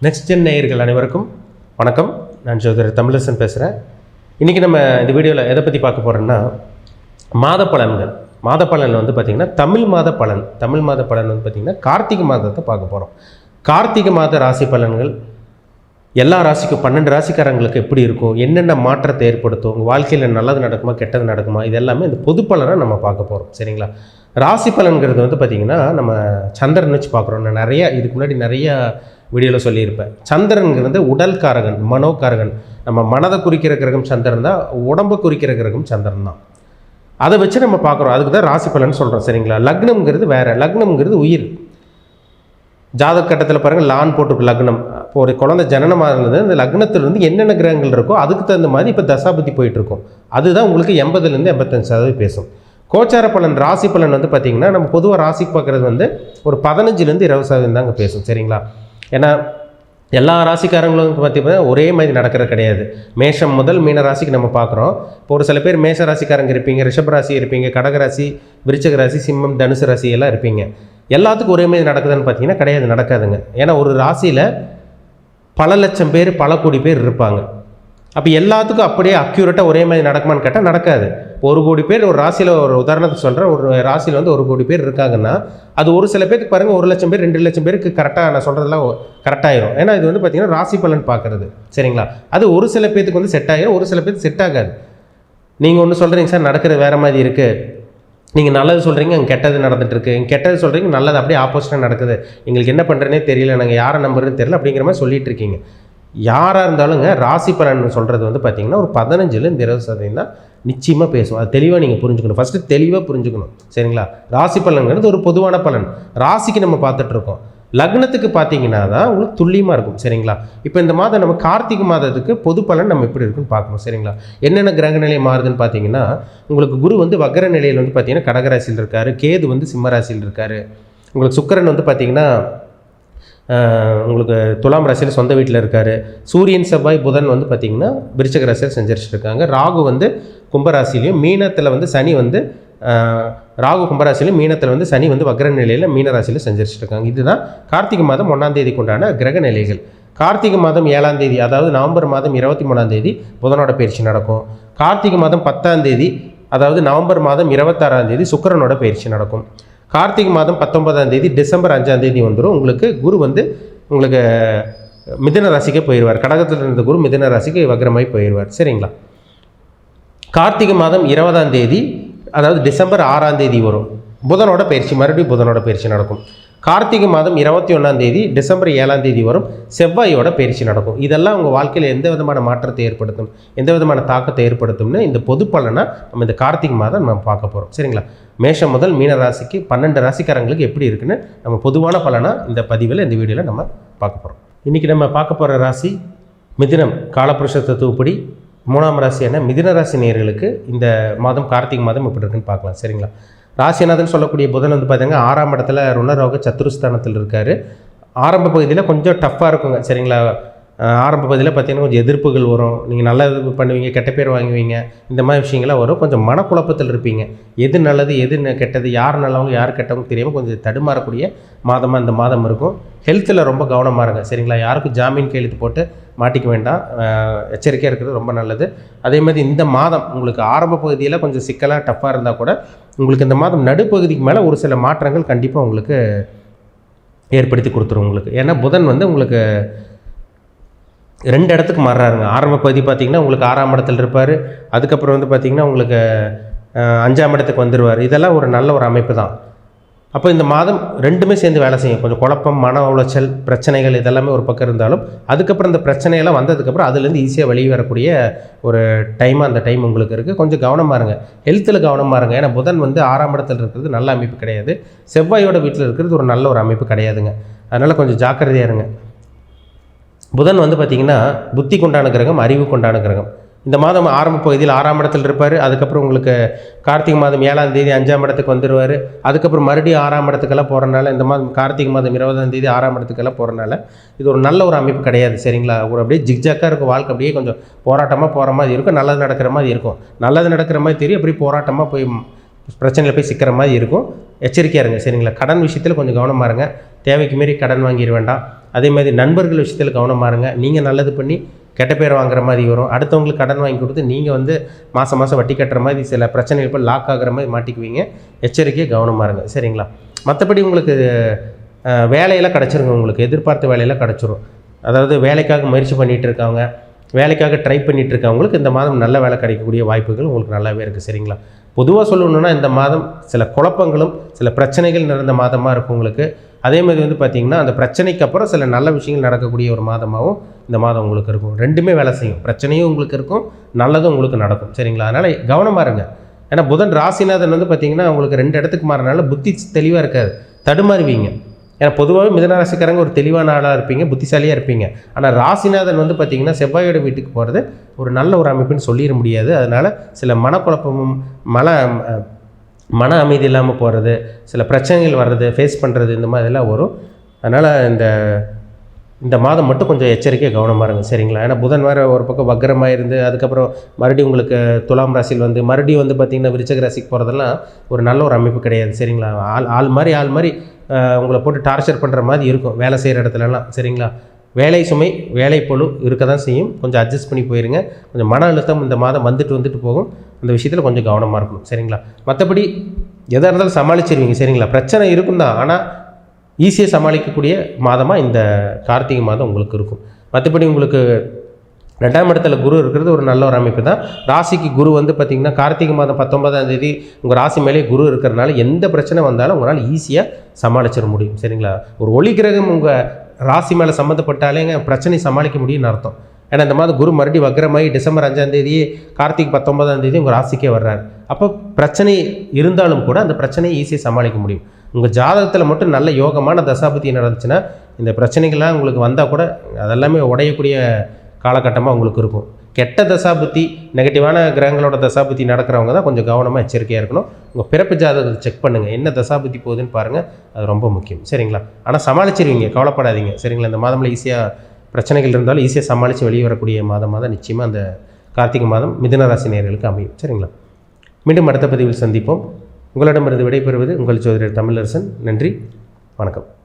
Next gen நேயர்கள் அனைவருக்கும் வணக்கம். நான் ஜோதிடர் தமிழரசன் பேசுகிறேன். இன்றைக்கி நம்ம இந்த வீடியோவில் எதை பற்றி பார்க்க போகிறோன்னா, மாத பலன்கள். மாத பலன் வந்து பார்த்திங்கன்னா தமிழ் மாத பலன் வந்து பார்த்திங்கன்னா கார்த்திகை மாதத்தை பார்க்க போகிறோம். கார்த்திகை மாத ராசி பலன்கள் எல்லா ராசிக்கும் 12 ராசிக்காரங்களுக்கு எப்படி இருக்கும், என்னென்ன மாற்றத்தை ஏற்படுத்தும், உங்கள் வாழ்க்கையில் நல்லது நடக்குமா கெட்டது நடக்குமா, இது எல்லாமே இந்த பொது பலனை நம்ம பார்க்க போகிறோம். சரிங்களா? ராசி பலன்கிறது வந்து பார்த்திங்கன்னா நம்ம சந்திரன் வச்சு பார்க்குறோம். நான் இதுக்கு முன்னாடி நிறையா வீடியோவில் சொல்லியிருப்பேன். சந்திரன்கிறது உடல் காரகன், மனோகாரகன். நம்ம மனதை குறிக்கிற கிரகம் சந்திரன் தான், உடம்பை குறிக்கிற கிரகம் சந்திரன் தான். அதை வச்சு நம்ம பார்க்குறோம். அதுக்கு தான் ராசி பலன் சொல்கிறோம். சரிங்களா? லக்னம்ங்கிறது வேறு. லக்னம்ங்கிறது உயிர். ஜாதக கட்டத்தில் பாருங்கள், லான் போட்டிருக்கு லக்னம். இப்போ ஒரு குழந்தை ஜனனமாக இருந்தது, அந்த லக்னத்திலிருந்து என்னென்ன கிரகங்கள் இருக்கோ அதுக்கு தகுந்த மாதிரி இப்போ தசாபதி போயிட்டுருக்கும். அதுதான் உங்களுக்கு 80லேருந்து 85% பேசும். கோச்சார பலன், ராசி பலன் வந்து பார்த்திங்கன்னா நம்ம பொதுவாக ராசிக்கு பார்க்குறது வந்து ஒரு 15லேருந்து 20% தாங்க பேசும். சரிங்களா? ஏன்னா எல்லா ராசிக்காரங்களும் பார்த்திங்கன்னா ஒரே மாதிரி நடக்கிறது கிடையாது. மேஷம் முதல் மீன ராசிக்கு நம்ம பார்க்குறோம். இப்போ ஒரு சில பேர் மேஷ ராசிக்காரங்க இருப்பீங்க, ரிஷப ராசி இருப்பீங்க, கடகராசி, விருச்சிக ராசி, சிம்மம், தனுசு ராசி எல்லாம் இருப்பீங்க. எல்லாத்துக்கும் ஒரே மாதிரி நடக்குதுன்னு பார்த்தீங்கன்னா கிடையாது, நடக்காதுங்க. ஏன்னா ஒரு ராசியில் பல லட்சம் பேர், பல கோடி பேர் இருப்பாங்க. அப்போ எல்லாத்துக்கும் அப்படியே அக்யூரேட்டாக ஒரே மாதிரி நடக்குமான்னு கேட்டால் நடக்காது. 1 கோடி பேர் ஒரு ராசியில், ஒரு உதாரணத்துக்கு சொல்கிறேன், ஒரு ராசியில் வந்து 1 கோடி பேர் இருக்காங்கன்னா அது ஒரு சில பேருக்கு பாருங்கள் 1 லட்சம் பேர், 2 லட்சம் பேருக்கு கரெக்டாக நான் சொல்கிறதெல்லாம் கரெக்டாகிடும். ஏன்னா இது வந்து பார்த்திங்கன்னா ராசி பலன் பார்க்குறது. சரிங்களா? அது ஒரு சில பேருக்கு வந்து செட் ஆகிடும், ஒரு சில பேருக்கு செட் ஆகாது. நீங்கள் ஒன்று சொல்கிறீங்க சார், நடக்கிறது வேறு மாதிரி இருக்குது, நீங்கள் நல்லது சொல்கிறீங்க, அங்கே கெட்டது நடந்துகிட்ருக்கு, இங்கே கெட்டது சொல்கிறீங்க, நல்லது அப்படியே ஆப்போசிட்டாக நடக்குது, எங்களுக்கு என்ன பண்ணுறதுனே தெரியல, நாங்கள் யாரை நம்புறதுன்னு தெரியல அப்படிங்கிற மாதிரி சொல்லிகிட்டு இருக்கீங்க. யாராக இருந்தாலுங்க ராசி பலன் சொல்கிறது வந்து பார்த்திங்கன்னா ஒரு 15லேருந்து 20% தான் நிச்சயமாக பேசும். அது தெளிவாக நீங்கள் புரிஞ்சுக்கணும். ஃபஸ்ட்டு தெளிவாக புரிஞ்சுக்கணும். சரிங்களா? ராசி பலன்கிறது ஒரு பொதுவான பலன். ராசிக்கு நம்ம பார்த்துட்ருக்கோம். லக்னத்துக்கு பார்த்தீங்கன்னா தான் உங்களுக்கு துல்லியமாக இருக்கும். சரிங்களா? இப்போ இந்த மாதம் நம்ம கார்த்திகை மாதத்துக்கு பொது பலன் நம்ம எப்படி இருக்குன்னு பார்க்கணும். சரிங்களா? என்னென்ன கிரக நிலை மாறுதுன்னு பார்த்தீங்கன்னா, உங்களுக்கு குரு வந்து வக்ர நிலையில் வந்து பார்த்திங்கன்னா கடகராசியில் இருக்கார், கேது வந்து சிம்மராசியில் இருக்கார், உங்களுக்கு சுக்கிரன் வந்து பார்த்திங்கன்னா உங்களுக்கு துலாம் ராசியில் சொந்த வீட்டில் இருக்கார், சூரியன் செவ்வாய் புதன் வந்து பார்த்திங்கன்னா விருச்சிக ராசியில் செஞ்சிருக்காங்க, ராகு வந்து கும்பராசிலையும், மீனத்தில் வந்து சனி வந்து ராகு கும்பராசிலையும், மீனத்தில் வந்து சனி வந்து வக்ர நிலையில் மீனராசியில் செஞ்சிருக்காங்க. இதுதான் கார்த்திகை மாதம் 1ஆம் தேதிக்கு உண்டான கிரக நிலைகள். கார்த்திகை மாதம் 7ஆம் தேதி, அதாவது நவம்பர் மாதம் 23ஆம் தேதி புதனோட பயிற்சி நடக்கும். கார்த்திகை மாதம் 10ஆம் தேதி, அதாவது நவம்பர் மாதம் 26ஆம் தேதி சுக்கிரனோட பயிற்சி நடக்கும். கார்த்திகை மாதம் 19ஆம் தேதி, டிசம்பர் 5ஆம் தேதி வந்துடும். உங்களுக்கு குரு வந்து உங்களுக்கு மிதுன ராசிக்கு போயிடுவார். கடகத்தில் இருந்த குரு மிதுன ராசிக்கு வக்ரமாய் போயிடுவார். சரிங்களா? கார்த்திகை மாதம் 20ஆம் தேதி, அதாவது டிசம்பர் 6ஆம் தேதி வரும், புதனோட பயிற்சி, மறுபடியும் புதனோட பயிற்சி நடக்கும். கார்த்திகை மாதம் 21ஆம் தேதி, டிசம்பர் 7ஆம் தேதி வரும், செவ்வாயோட பயிற்சி நடக்கும். இதெல்லாம் உங்கள் வாழ்க்கையில் எந்த விதமான மாற்றத்தை ஏற்படுத்தும், எந்த விதமான தாக்கத்தை ஏற்படுத்தும்னு இந்த பொது பலனாக நம்ம இந்த கார்த்திகை மாதம் நம்ம பார்க்க போகிறோம். சரிங்களா? மேஷம் முதல் மீன ராசிக்கு 12 ராசிக்காரங்களுக்கு எப்படி இருக்குன்னு நம்ம பொதுவான பலனாக இந்த பதிவில், இந்த வீடியோவில் நம்ம பார்க்க போகிறோம். இன்றைக்கி நம்ம பார்க்க போகிற ராசி மிதுனம். காலபுருஷ தத்துவப்படி 3ஆம் ராசியான மிதுன ராசி நேயர்களுக்கு இந்த மாதம் கார்த்திகை மாதம் எப்படி இருக்குன்னு பார்க்கலாம். சரிங்களா? ராசிநாதன் சொல்லக்கூடிய புதன் வந்து பார்த்தீங்கன்னா 6ஆம் இடத்துல ருணரோக சத்துருஸ்தானத்தில் இருக்கார். ஆரம்ப பகுதியில் கொஞ்சம் டஃப்பாக இருக்குங்க. சரிங்களா? ஆரம்ப பகுதியில் பார்த்தீங்கன்னா கொஞ்சம் எதிர்ப்புகள் வரும், நீங்கள் நல்லது பண்ணுவீங்க, கெட்ட பேர் வாங்குவீங்க, இந்த மாதிரி விஷயங்கள்லாம் வரும். கொஞ்சம் மனக்குழப்பத்தில் இருப்பீங்க. எது நல்லது எது கெட்டது, யார் நல்லவங்க யார் கெட்டவங்க தெரியாமல் கொஞ்சம் தடுமாறக்கூடிய மாதமாக இந்த மாதம் இருக்கும். ஹெல்த்தில் ரொம்ப கவனமாக இருங்க. சரிங்களா? யாருக்கும் ஜாமீன் கையெழுத்து போட்டு மாட்டிக்க வேண்டாம், எச்சரிக்கையாக இருக்கிறது ரொம்ப நல்லது. அதே மாதிரி இந்த மாதம் உங்களுக்கு ஆரம்ப பகுதியில் கொஞ்சம் சிக்கலாக டஃப்பாக இருந்தால் கூட உங்களுக்கு இந்த மாதம் நடுப்பகுதிக்கு மேலே ஒரு சில மாற்றங்கள் கண்டிப்பாக உங்களுக்கு ஏற்படுத்தி கொடுத்துரும் உங்களுக்கு. ஏன்னா புதன் வந்து உங்களுக்கு 2 இடத்துக்கு மாறுறாருங்க. ஆரம்ப பகுதி பார்த்திங்கன்னா உங்களுக்கு 6ஆம் இடத்துல இருப்பார், அதுக்கப்புறம் வந்து பார்த்திங்கன்னா உங்களுக்கு 5ஆம் இடத்துக்கு வந்துடுவார். இதெல்லாம் ஒரு நல்ல ஒரு அமைப்பு தான். அப்போ இந்த மாதம் 2மே சேர்ந்து வேலை செய்யும். கொஞ்சம் குழப்பம், மன உளைச்சல், பிரச்சனைகள் இதெல்லாமே ஒரு பக்கம் இருந்தாலும் அதுக்கப்புறம் இந்த பிரச்சனையெல்லாம் வந்ததுக்கப்புறம் அதுலேருந்து ஈஸியாக வெளியே வரக்கூடிய ஒரு டைமாக அந்த டைம் உங்களுக்கு இருக்குது. கொஞ்சம் கவனமாக இருங்க, ஹெல்த்தில் கவனமாக இருங்க. ஏன்னா புதன் வந்து 6ஆம் இடத்துல இருக்கிறது நல்ல அமைப்பு கிடையாது, செவ்வாயோட வீட்டில் இருக்கிறது ஒரு நல்ல ஒரு அமைப்பு கிடையாதுங்க. அதனால் கொஞ்சம் ஜாக்கிரதையாக இருங்க. புதன் வந்து பார்த்திங்கன்னா புத்தி கொண்டான கிரகம், அறிவு கொண்டான கிரகம். இந்த மாதம் ஆரம்ப பகுதியில் 6ஆம் இடத்தில் இருப்பார், அதுக்கப்புறம் உங்களுக்கு கார்த்திகை மாதம் 7ஆம் தேதி 5ஆம் இடத்துக்கு வந்துடுவார், அதுக்கப்புறம் மறுபடியும் 6ஆம் இடத்துக்கெல்லாம் போகிறனால இந்த மாதம் கார்த்திகை மாதம் 20ஆம் தேதி 6ஆம் இடத்துக்கெல்லாம் போகிறனால இது ஒரு நல்ல ஒரு அமைப்பு கிடையாது. சரிங்களா? ஒரு அப்படியே ஜிக்ஜாக்காக இருக்கும் வாழ்க்கை, அப்படியே கொஞ்சம் போராட்டமாக போகிற மாதிரி இருக்கும், நல்லது நடக்கிற மாதிரி இருக்கும், நல்லது நடக்கிற மாதிரி தெரியும், அப்படியே போராட்டமாக போய் பிரச்சனையில் போய் சிக்கிற மாதிரி இருக்கும். எச்சரிக்கையாக இருங்க சரிங்களா. கடன் விஷயத்தில் கொஞ்சம் கவனமாக இருங்க. தேவைக்கு மீறி கடன் வாங்கிட வேண்டாம். அதே மாதிரி நண்பர்கள் விஷயத்தில் கவனமாக இருங்க. நீங்கள் நல்லது பண்ணி கெட்ட பேர் வாங்குற மாதிரி வரும். அடுத்தவங்களுக்கு கடன் வாங்கி கொடுத்து நீங்கள் வந்து மாதம் மாதம் வட்டி கட்டுற மாதிரி சில பிரச்சனைகள் போய் லாக் ஆகிற மாதிரி மாட்டிக்குவீங்க. எச்சரிக்கையாக கவனமாக இருங்க சரிங்களா. மற்றபடி உங்களுக்கு வேலையெல்லாம் கிடச்சிருங்க. உங்களுக்கு எதிர்பார்த்த வேலையெல்லாம் கிடச்சிரும். அதாவது வேலைக்காக முயற்சி பண்ணிகிட்டு இருக்காங்க, வேலைக்காக ட்ரை பண்ணிகிட்டு இருக்கவங்களுக்கு இந்த மாதம் நல்ல வேலை கிடைக்கக்கூடிய வாய்ப்புகள் உங்களுக்கு நல்லாவே இருக்குது சரிங்களா. பொதுவாக சொல்லணுன்னா இந்த மாதம் சில குழப்பங்களும் சில பிரச்சனைகள் நிறைந்த மாதமாக இருக்கும் உங்களுக்கு. அதே மாதிரி வந்து பார்த்திங்கன்னா அந்த பிரச்சனைக்கு அப்புறம் சில நல்ல விஷயங்கள் நடக்கக்கூடிய ஒரு மாதமாகவும் இந்த மாதம் உங்களுக்கு இருக்கும். ரெண்டுமே வேலை செய்யும். பிரச்சனையும் உங்களுக்கு இருக்கும், நல்லதும் உங்களுக்கு நடக்கும் சரிங்களா. அதனால் கவனமாக இருங்க. ஏன்னா புதன் ராசிநாதன் வந்து பார்த்திங்கன்னா உங்களுக்கு 2 இடத்துக்கு மாறினால புத்தி தெளிவாக இருக்காது, தடுமாறுவீங்க. ஏன்னா பொதுவாகவே மிதுன ராசிக்காரங்க ஒரு தெளிவான ஆளாக இருப்பீங்க, புத்திசாலியாக இருப்பீங்க. ஆனால் ராசிநாதன் வந்து பார்த்திங்கன்னா செவ்வாயோட வீட்டுக்கு போகிறது ஒரு நல்ல ஒரு அமைப்புன்னு சொல்லிட முடியாது. அதனால் சில மனக்குழப்பமும் மன அமைதி இல்லாமல் போகிறது, சில பிரச்சனைகள் வர்றது, ஃபேஸ் பண்ணுறது, இந்த மாதிரிலாம் வரும். அதனால் இந்த மாதம் மட்டும் கொஞ்சம் எச்சரிக்கையாக கவனமாக இருங்க சரிங்களா. ஏன்னா புதன் வேறு ஒரு பக்கம் வக்கரமாக இருந்து அதுக்கப்புறம் மறுபடியும் உங்களுக்கு துலாம் ராசியில் வந்து மறுபடியும் வந்து பார்த்திங்கன்னா விருச்சிக ராசிக்கு போகிறதெல்லாம் ஒரு நல்ல ஒரு அமைப்பு கிடையாது சரிங்களா. ஆள் மாதிரி உங்களை போட்டு டார்ச்சர் பண்ணுற மாதிரி இருக்கும் வேலை செய்கிற இடத்துலலாம் சரிங்களா. வேலை சுமை வேலை பளு இருக்க தான் செய்யும். கொஞ்சம் அட்ஜஸ்ட் பண்ணி போயிருங்க. கொஞ்சம் மன அழுத்தம் இந்த மாதம் வந்துட்டு போகும். அந்த விஷயத்தில் கொஞ்சம் கவனமாக இருக்கணும் சரிங்களா. மற்றபடி எதாக இருந்தாலும் சமாளிச்சிருவீங்க சரிங்களா. பிரச்சனை இருக்கும் தான், ஆனால் ஈஸியாக சமாளிக்கக்கூடிய மாதமாக இந்த கார்த்திகை மாதம் உங்களுக்கு இருக்கும். மற்றபடி உங்களுக்கு 2ஆம் இடத்துல குரு இருக்கிறது ஒரு நல்ல ஒரு அமைப்பு தான். ராசிக்கு குரு வந்து பார்த்திங்கன்னா கார்த்திகை மாதம் 19ஆம் தேதி உங்கள் ராசி மேலே குரு இருக்கிறனால எந்த பிரச்சனை வந்தாலும் உங்களால் ஈஸியாக சமாளிச்சிட முடியும் சரிங்களா. ஒரு ஒளி கிரகம் உங்கள் ராசி மேலே சம்மந்தப்பட்டாலேங்க பிரச்சனை சமாளிக்க முடியும்னு அர்த்தம். ஏன்னா இந்த மாதம் குரு மறுபடியும் வக்கரமாகி டிசம்பர் 5ஆம் தேதியே கார்த்திகை 19ஆம் தேதி உங்கள் ராசிக்கே வர்றாரு. அப்போ பிரச்சனை இருந்தாலும் கூட அந்த பிரச்சனையை ஈஸியாக சமாளிக்க முடியும். உங்கள் ஜாதகத்தில் மட்டும் நல்ல யோகமான தசாபுத்தி நடந்துச்சுன்னா இந்த பிரச்சனைகள்லாம் உங்களுக்கு வந்தால் கூட அதெல்லாமே உடையக்கூடிய காலகட்டமாக உங்களுக்கு இருக்கும். கெட்ட தசாபுத்தி நெகட்டிவான கிரகங்களோட தசாபுத்தி நடக்கிறவங்க தான் கொஞ்சம் கவனமாக எச்சரிக்கையாக இருக்கணும். உங்கள் பிறப்பு ஜாதகத்தை செக் பண்ணுங்கள், என்ன தசாபுத்தி போகுதுன்னு பாருங்கள். அது ரொம்ப முக்கியம் சரிங்களா. ஆனால் சமாளிச்சிருவீங்க, கவலைப்படாதீங்க சரிங்களா. இந்த மாதமில் ஈஸியாக பிரச்சனைகள் இருந்தாலும் ஈஸியாக சமாளித்து வெளியே வரக்கூடிய மாதமாக தான் நிச்சயமாக அந்த கார்த்திகை மாதம் மிதுன ராசி நேயர்களுக்கு அமையும் சரிங்களா. மீண்டும் அடுத்த பதிவில் சந்திப்போம். உங்களிடமிருந்து விடைபெறுவது உங்கள் ஜோதிடர் தமிழரசன். நன்றி, வணக்கம்.